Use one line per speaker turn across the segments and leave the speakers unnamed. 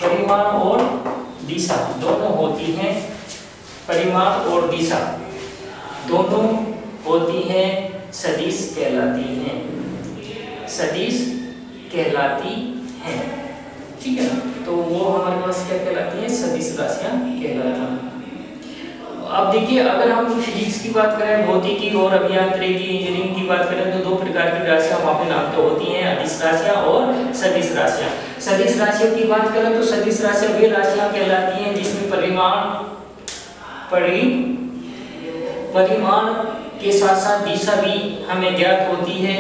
परिमाण और दिशा दोनों होती हैं, परिमाण और दिशा दोनों होती हैं सदिश कहलाती हैं, सदिश कहलाती हैं। ठीक है ना, तो वो हमारे पास क्या कहलाती है, सदिश राशियां कहलाती हैं। अब देखिए, अगर हम फिजिक्स की बात करें, भौतिकी और अभियांत्रिकी इंजीनियरिंग की बात करें तो दो प्रकार की राशियां वहां पे नाम तो होती हैं, अदिश राशियां और सदिश राशियां। सदिश राशियों की बात करें तो सदिश राशियां वे राशियां कहलाती हैं जिसमें परिमाण के साथ साथ दिशा भी हमें ज्ञात होती है,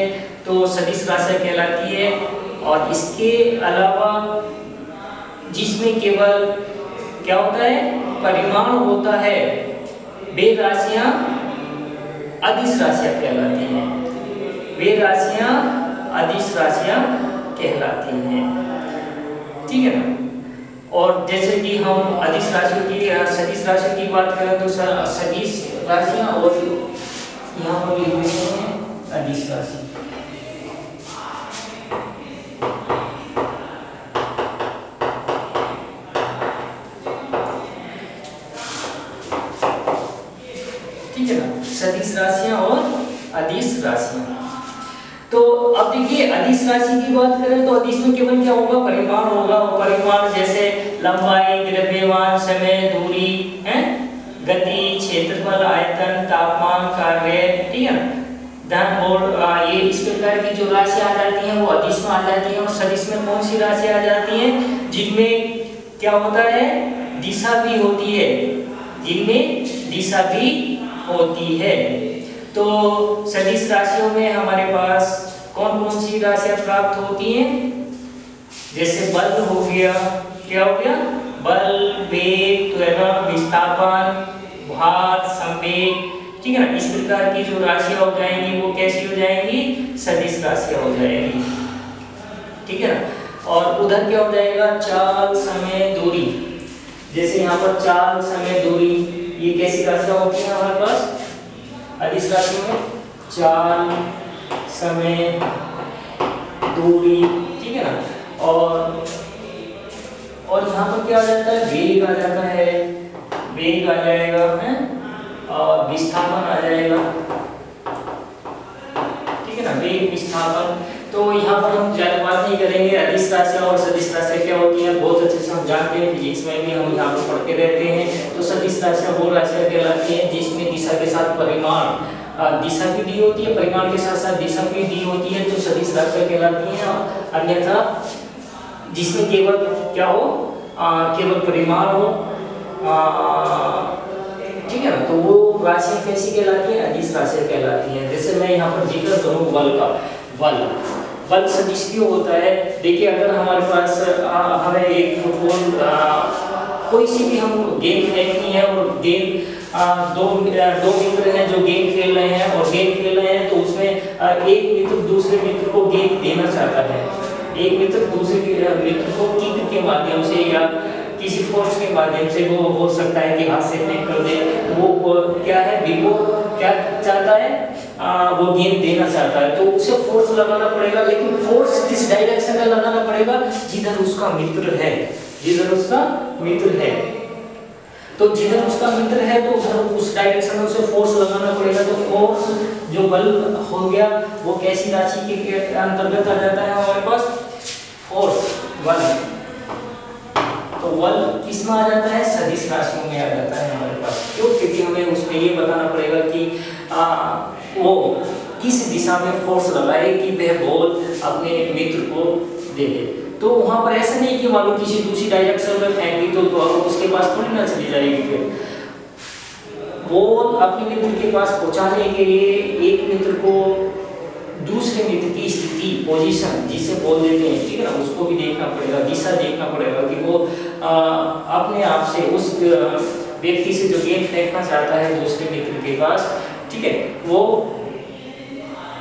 तो सदिश राशियां कहलाती है। और इसके अलावा जिसमें केवल क्या होता है, परिमाण होता है, वे राशियां अदिश राशियां कहलाती हैं, वे राशियां अदिश राशियां कहलाती हैं। ठीक है ना। और जैसे कि हम अदिश राशियों की सदिश राशियों की बात करें तो सदिश राशियां और यहाँ पर लिख देते हैं अदिश राशि। ठीक है ना, सदिश राशियां और अदिश राशियां। तो अब देखिए, अदिश राशि की बात करें तो अदिश में केवल क्या होगा, परिमाण होगा। और परिमाण जैसे लंबाई, द्रव्यमान, समय, दूरी है, गति, क्षेत्रफल, आयतन, तापमान, कार्य, ठीक है ना, धन और ये इस प्रकार की जो राशि आ जाती हैं वो अदिश में आ जाती हैं। और सदिश में कौन सी राशि आ जाती हैं, जिनमें क्या होता है, दिशा भी होती है, जिनमें दिशा भी होती है। तो सदिश राशियों में हमारे पास कौन कौन सी राशियां प्राप्त होती हैं, जैसे बल हो गया, क्या हो गया, बल, वेग, त्वरण, विस्थापन, भार, संवेग, ठीक है ना, इस प्रकार की जो राशियां हो जाएंगी वो कैसी हो जाएंगी, सदिश राशियां हो जाएंगी। ठीक है ना। और उधर क्या हो जाएगा, चाल, समय, दूरी, जैसे यहाँ पर चाल, समय, दूरी, ये कैसी राशियां होती हैं हमारे पास अदिश राशि में, चाल, समय, दूरी, ठीक है ना। और यहाँ पर क्या आ जाता है, वेग आ जाता है, वेग आ जाएगा है, और विस्थापन आ जाएगा, ठीक है ना, वेग, विस्थापन। तो यहाँ पर हम ज्यादा बात नहीं करेंगे, अदिश राशियां और सदिश राशियां क्या होती हैं बहुत अच्छे से हम जानते हैं, फिजिक्स में भी हम यहाँ पर पढ़ते रहते हैं। तो सदिश राशियां वो राशियां कहलाती हैं जिसमें दिशा के साथ परिमाण, दिशा भी दी होती है, परिमाण के साथ साथ दिशा भी दी होती है, तो सदिश राशियां कहलाती हैं। अन्यथा जिसमें केवल क्या हो, केवल परिमाण हो, ठीक है ना, तो वो राशियां कैसी कहलाती हैं, अदिश राशियां कहलाती हैं। जैसे मैं यहाँ पर जिक्र करूँ बल का, बल सदिश क्यों होता है, देखिए अगर हमारे पास हमें एक फुटबॉल कोई सी भी हम गेम खेलनी है और गेम दो मित्र हैं जो गेम खेल रहे हैं और गेम खेल रहे हैं, तो उसमें एक मित्र दूसरे मित्र को गेम देना चाहता है, एक मित्र दूसरे मित्र को किक के माध्यम से या किसी फोर्स के माध्यम से, वो हो सकता है कि हाथ से फेंक कर दे, वो क्या है, वो क्या चाहता है, वो गेंद देना चाहता है, तो उसे फोर्स लगाना पड़ेगा, लेकिन फोर्स किस डायरेक्शन में लगाना पड़ेगा, जिधर उसका मित्र है, जिधर उसका मित्र है। तो जिधर उसका मित्र है तो उधर उस डायरेक्शन में उसे फोर्स लगाना पड़ेगा। तो फोर्स जो बल हो गया वो कैसी राशि के अंतर्गत आ जाता है हमारे पास, फोर्स, बल। तो बल किस में आ जाता है, सदिश राशियों में आ जाता है हमारे पास। क्यों, क्योंकि हमें उसमें ये बताना पड़ेगा कि वो किस दिशा में फोर्स लगाए कि वह बॉल अपने मित्र को दे दे। तो वहां पर ऐसा नहीं कि मान लो किसी दूसरी डायरेक्शन में फेंक दी तो उसके पास थोड़ी ना चली जाएगी, फिर बॉल अपने मित्र के पास पहुंचाने के लिए एक मित्र को दूसरे मित्र की स्थिति, पोजीशन जिसे बोल देते हैं, ठीक है ना, उसको भी देखना पड़ेगा, दिशा देखना पड़ेगा कि वो अपने आप से उस व्यक्ति से जो गेंद फेंकना चाहता है दूसरे मित्र के पास, ठीक है, वो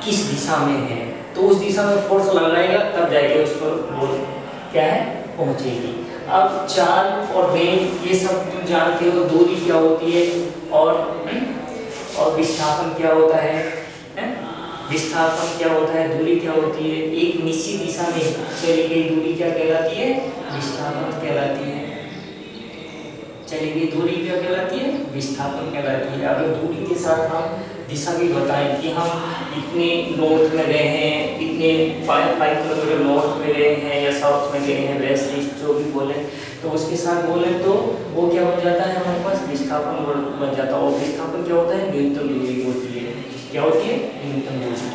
किस दिशा में है, तो उस दिशा में फोर्स लगाएगा तब जाके उस पर बॉल क्या है, पहुंचेगी। अब चाल और वेग ये सब तुम जानते हो, दूरी क्या होती है और विस्थापन क्या होता है? विस्थापन क्या होता है, दूरी क्या होती है, एक निश्चित दिशा में चली गई दूरी क्या कहलाती है, विस्थापन कहलाती है। चली गई दूरी क्या कहलाती है, विस्थापन कहलाती है। अगर दूरी के साथ हम दिशा भी बताएं कि हम इतने नॉर्थ में गए हैं, इतने 5 किलोमीटर नॉर्थ में गए हैं या साउथ में गए हैं, वेस्ट ईस्ट जो भी बोले, तो उसके साथ बोले तो वो क्या हो जाता है, हमारे पास विस्थापन बन जाता है। और विस्थापन क्या होता है, न्यूनतम दूरी होती है। क्या होती है, न्यूनतम दूरी।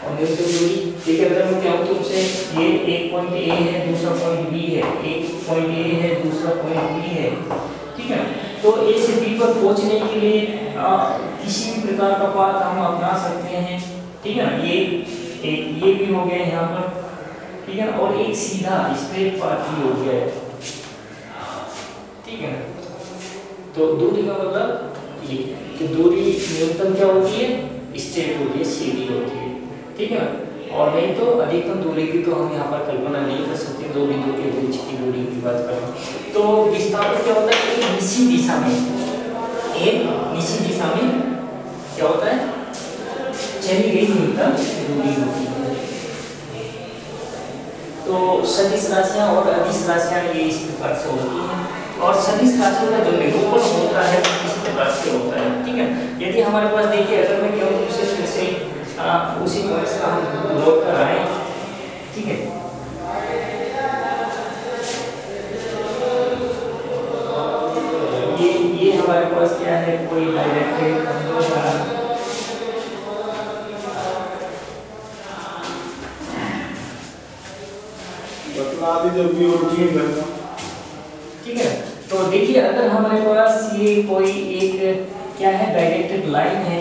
और न्यूनतम दूरी ठीक है, अगर मैं कहूँ तुमसे ये एक पॉइंट ए है, दूसरा पॉइंट बी है, एक पॉइंट ए है, दूसरा पॉइंट बी है, ठीक है। तो ए से बी पर पहुंचने के लिए किसी भी प्रकार का पाथ हम अपना सकते हैं, ठीक है ना। ये भी हो गया यहाँ पर, ठीक है, और एक सीधा स्ट्रेट पाथ भी हो गया है, ठीक है ना। तो दूरी का मतलब ये कि दूरी न्यूनतम क्या होती है, स्ट्रेट होती है, सीधी होती है, ठीक है ना। और नहीं तो अधिकतम दूरी की तो हम यहाँ पर कल्पना नहीं कर सकते, दो बिंदु के बीच की दूरी की बात करें तो विस्थापन क्या होता है, एक निश्चित दिशा में, एक निश्चित दिशा में क्या होता है, चली गई न्यूनतम दूरी होती है। तो सदिश राशियां और अदिश राशियां ये इस प्रकार से होती हैं, और सदिश राशियों का जो निरूपण होता है इस प्रकार से होता है, ठीक है। यदि हमारे पास देखिए, अगर मैं कहूँ उसे फिर से उसी पॉइंट से हम लौट कर आए, ठीक है। ये हमारे पास क्या है, कोई डायरेक्ट ठीक है। तो देखिए, अगर हमारे पास ये कोई एक क्या है, डायरेक्टेड लाइन है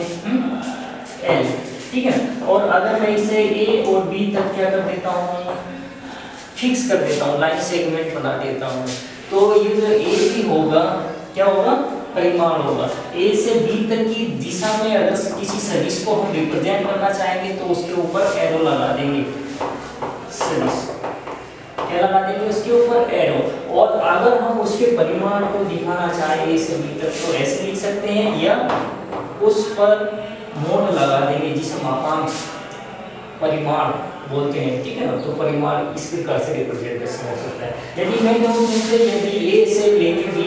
एल, ठीक है, और अगर मैं इसे ए और बी तक क्या कर देता हूँ, फिक्स कर देता हूँ, लाइन सेगमेंट बना देता हूँ, तो ये जो ए भी होगा क्या होगा, परिमाण होगा। ए से बी तक की दिशा में अगर किसी सदिश को हम रिप्रेजेंट करना चाहेंगे तो उसके ऊपर एरो लगा देंगे, सदिश क्या लगा देंगे, उसके ऊपर एरो। और अगर हम उसके परिमाण को दिखाना चाहें ए से बी तक तो ऐसे लिख सकते हैं, या उस पर मोड लगा देंगे जिसे मापांक परिमाण बोलते हैं, ठीक है ना। तो परिमाण इस प्रकार से रिप्रेजेंटेशन हो सकता है। यदि मैं कहूँ तुमसे, यदि ए से लेके बी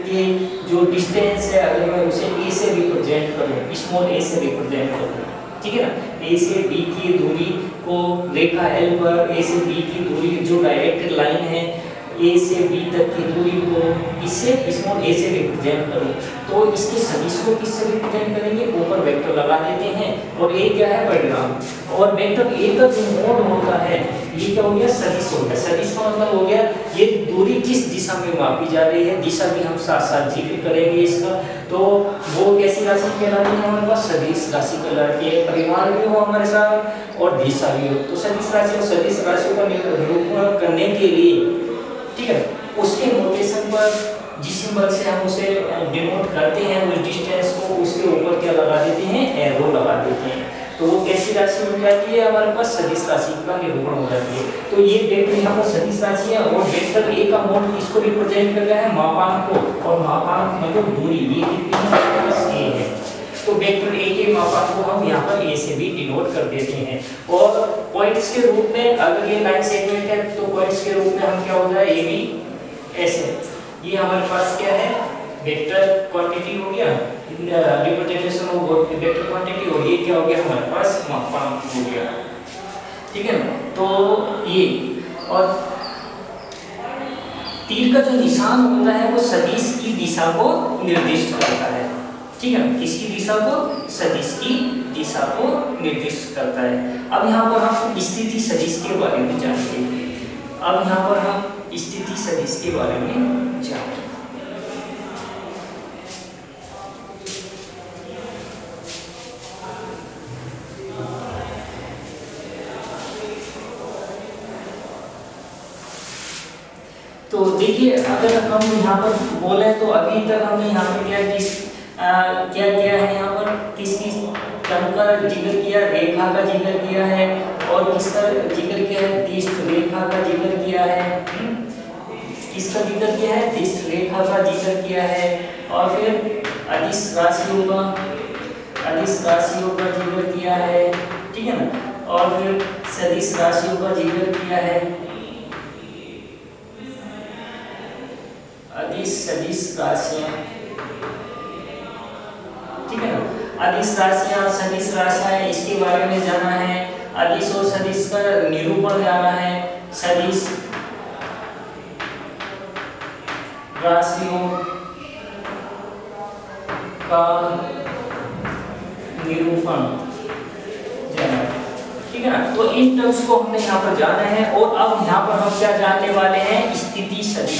के जो डिस्टेंस है, अगर मैं उसे ए से रिप्रेजेंट करूँ, स्मॉल ए से रिप्रेजेंट करूँ, ठीक है ना, ए से बी की दूरी को रेखा एल पर, ए से बी की दूरी जो डायरेक्टेड लाइन है, ए से बी तक की दूरी को इससे स्मॉल ए से रिप्रेजेंट करूं, तो इसके सदिश को किससे रिप्रेजेंट करेंगे, ऊपर वेक्टर लगा देते हैं, और ए क्या है, परिमाण। और वेक्टर ए का जो मोड होता है, ये क्या हो गया, सदिश हो गया। सदिश का मतलब हो गया ये दूरी किस दिशा में मापी जा रही है, दिशा भी हम साथ साथ जिक्र करेंगे इसका। तो वो कैसी राशि कहलाती है, हमारे पास सदिश राशि कहलाती है। परिमाण भी हो हमारे साथ और दिशा भी हो। तो सदिश राशि और सदिश राशियों का निरूपण करने के लिए, ठीक है, उसके नोटेशन पर जिस सिंबल से हम उसे डिनोट करते हैं, उस डिस्टेंस को उसके ऊपर क्या लगा देते हैं, एरो लगा देते हैं। तो वो कैसी राशि बन जाती है, हमारे पास सदिश राशि का निरूपण हो जाती है। तो ये वेक्टर यहाँ पर सदिश राशि है, और वेक्टर ए का मोड किसको रिप्रेजेंट कर रहा है, मापांक को, और मापांक मतलब दूरी, ये कितनी है, हमारे पास ए है। तो वेक्टर ए के मापांक को हम यहाँ पर ए से भी डिनोट कर देते हैं। और पॉइंट्स के रूप में, अगर ये लाइन सेगमेंट है तो पॉइंट्स के रूप में हम क्या होता है, ए बी ऐसे, ये हमारे पास क्या है, वेक्टर क्वांटिटी हो गया, रिप्रेजेंटेशन ऑफ वेक्टर क्वांटिटी, और ये क्या हो गया, हमारे पास मापांक हो गया, ठीक है ना। तो ये, और तीर का जो निशान होता है वो सदिश की दिशा को निर्दिष्ट करता है, ठीक है ना। किसकी दिशा को, सदिश की दिशा को निर्दिष्ट करता है। अब यहाँ पर हम स्थिति सदिश के बारे में जानेंगे। अब यहाँ पर हम स्थिति सदिश के बारे में जानेंगे। तो देखिए, अगर हम यहाँ पर बोले तो अभी तक हमने यहाँ पर क्या किया है, यहाँ पर किसकी क्रम का जिक्र किया, रेखा का जिक्र किया है, और किसका जिक्र किया है, दिष्ट रेखा का जिक्र किया है। किसका जिक्र किया है, दिष्ट रेखा का जिक्र किया है। और फिर अदिश राशियों का अदिश राशियों का जिक्र किया है, ठीक है ना, और फिर सदिश राशियों का जिक्र किया है, अदिश सदिश राशियां, ठीक है ना। अदिश राशियां सदिश राशियां इसके बारे में जाना है, अदिश और सदिश का निरूपण जाना है, सदिश राशियों का निरूपण जाना, ठीक है ना। तो इन टर्म्स को हमने यहाँ पर जाना है। और अब यहाँ पर हम क्या जानने वाले हैं, स्थिति सदिश।